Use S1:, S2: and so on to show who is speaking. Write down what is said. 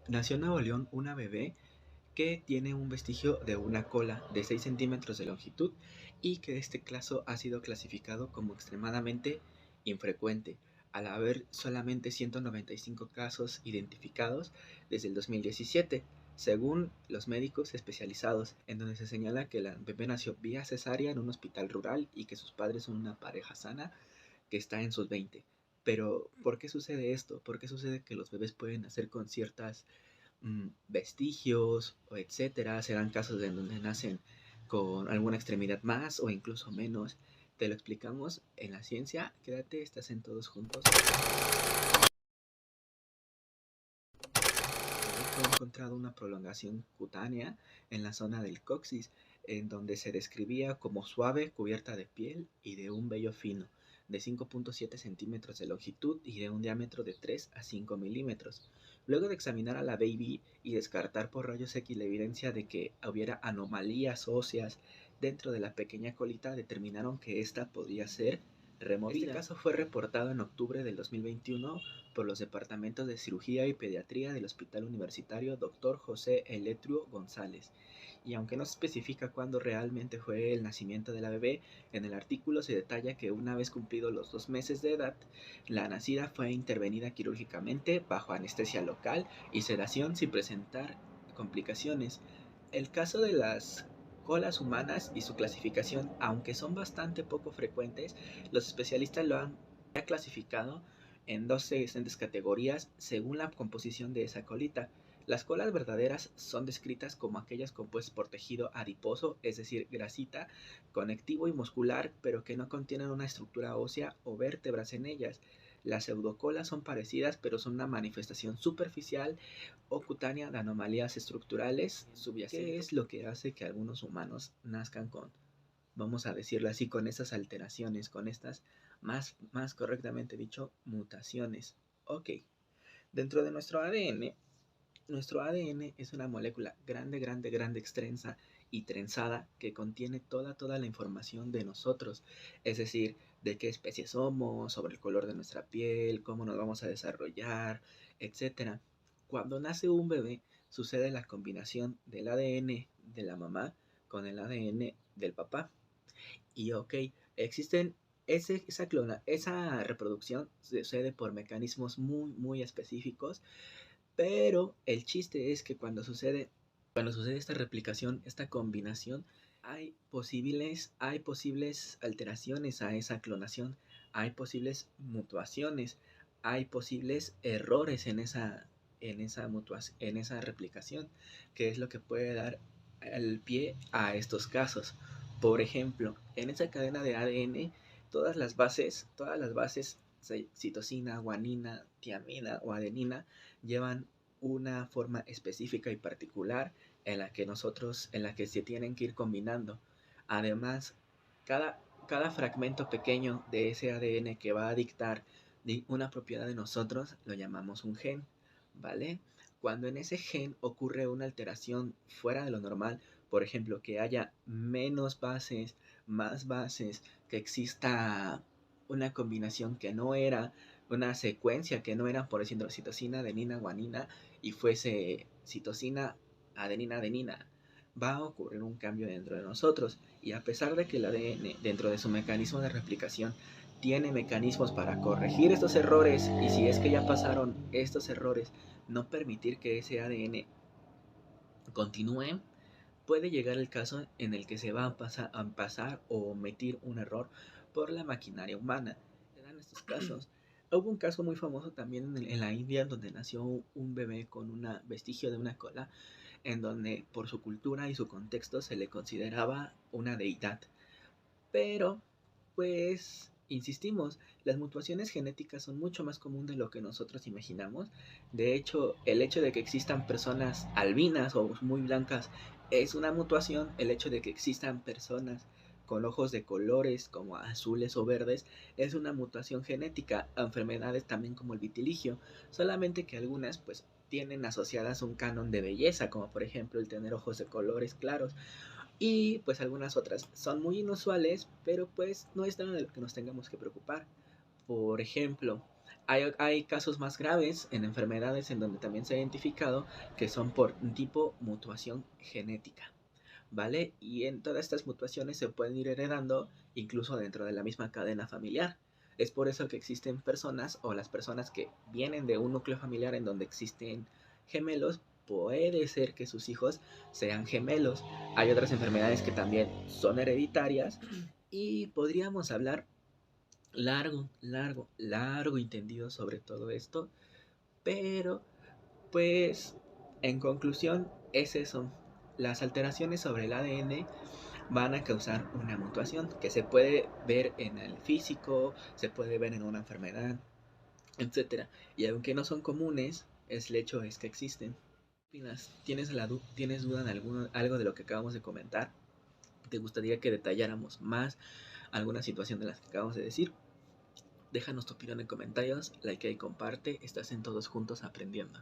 S1: Nació en Nuevo León una bebé que tiene un vestigio de una cola de 6 centímetros de longitud y que este caso ha sido clasificado como extremadamente infrecuente, al haber solamente 195 casos identificados desde el 2017, según los médicos especializados, en donde se señala que la bebé nació vía cesárea en un hospital rural y que sus padres son una pareja sana que está en sus 20. Pero, ¿por qué sucede esto? ¿Por qué sucede que los bebés pueden nacer con ciertas vestigios o etcétera? Serán casos en donde nacen con alguna extremidad más o incluso menos. Te lo explicamos en la ciencia. Quédate, estás en todos juntos. Fue encontrado una prolongación cutánea en la zona del coxis, en donde se describía como suave, cubierta de piel y de un vello fino, de 5.7 centímetros de longitud y de un diámetro de 3 a 5 milímetros. Luego de examinar a la baby y descartar por rayos X la evidencia de que hubiera anomalías óseas dentro de la pequeña colita, determinaron que esta podría ser removida. Este caso fue reportado en octubre del 2021 por los departamentos de cirugía y pediatría del Hospital Universitario Dr. José Eletrio González. Y aunque no se especifica cuándo realmente fue el nacimiento de la bebé, en el artículo se detalla que una vez cumplidos los 2 meses de edad, la nacida fue intervenida quirúrgicamente bajo anestesia local y sedación sin presentar complicaciones. El caso de las colas humanas y su clasificación, aunque son bastante poco frecuentes, los especialistas lo han clasificado en dos diferentes categorías según la composición de esa colita. Las colas verdaderas son descritas como aquellas compuestas por tejido adiposo, es decir, grasita, conectivo y muscular, pero que no contienen una estructura ósea o vértebras en ellas. Las pseudocolas son parecidas, pero son una manifestación superficial o cutánea de anomalías estructurales subyacentes. ¿Qué es lo que hace que algunos humanos nazcan con, vamos a decirlo así, con estas alteraciones, con estas, más correctamente dicho, mutaciones? Ok, dentro de nuestro ADN es una molécula grande, grande, grande, extensa y trenzada que contiene toda la información de nosotros, es decir, de qué especie somos, sobre el color de nuestra piel, cómo nos vamos a desarrollar, etcétera. Cuando nace un bebé, sucede la combinación del ADN de la mamá con el ADN del papá. Y ok, existen esa reproducción sucede por mecanismos muy específicos, pero el chiste es que cuando sucede esta replicación, esta combinación, hay posibles alteraciones a esa clonación, hay posibles mutuaciones, hay posibles errores en esa replicación, que es lo que puede dar el pie a estos casos. Por ejemplo, en esa cadena de ADN, todas las bases, citosina, guanina, tiamina o adenina, llevan una forma específica y particular en la que se tienen que ir combinando. Además, cada fragmento pequeño de ese ADN que va a dictar una propiedad de nosotros lo llamamos un gen, ¿vale? Cuando en ese gen ocurre una alteración fuera de lo normal, por ejemplo, que haya menos bases, más bases, que exista una combinación que no era, una secuencia que no era, por ejemplo, citosina, adenina, guanina, y fuese citosina, adenina, adenina, va a ocurrir un cambio dentro de nosotros. Y a pesar de que el ADN, dentro de su mecanismo de replicación, tiene mecanismos para corregir estos errores, y si es que ya pasaron estos errores, no permitir que ese ADN continúe, puede llegar el caso en el que se va a pasar o omitir un error por la maquinaria humana. Se dan estos casos. Hubo un caso muy famoso también en la India donde nació un bebé con un vestigio de una cola, en donde por su cultura y su contexto se le consideraba una deidad. Pero, pues, insistimos, las mutuaciones genéticas son mucho más común de lo que nosotros imaginamos. De hecho, el hecho de que existan personas albinas o muy blancas es una mutuación. El hecho de que existan personas con ojos de colores como azules o verdes es una mutación genética. A enfermedades también como el vitiligio, solamente que algunas pues tienen asociadas un canon de belleza, como por ejemplo el tener ojos de colores claros, y pues algunas otras son muy inusuales, pero pues no es nada de lo que nos tengamos que preocupar. Por ejemplo, Hay casos más graves en enfermedades en donde también se ha identificado que son por tipo mutación genética, ¿vale? Y en todas estas mutaciones se pueden ir heredando incluso dentro de la misma cadena familiar. Es por eso que existen personas o las personas que vienen de un núcleo familiar en donde existen gemelos, puede ser que sus hijos sean gemelos. Hay otras enfermedades que también son hereditarias y podríamos hablar largo y tendido sobre todo esto, pero pues en conclusión es eso. Las alteraciones sobre el ADN van a causar una mutación que se puede ver en el físico, se puede ver en una enfermedad, etcétera. Y aunque no son comunes, el hecho es que existen. ¿Tienes duda de algo de lo que acabamos de comentar? ¿Te gustaría que detalláramos más alguna situación de las que acabamos de decir? Déjanos tu opinión en comentarios, like y comparte, estás en Todos Juntos Aprendiendo.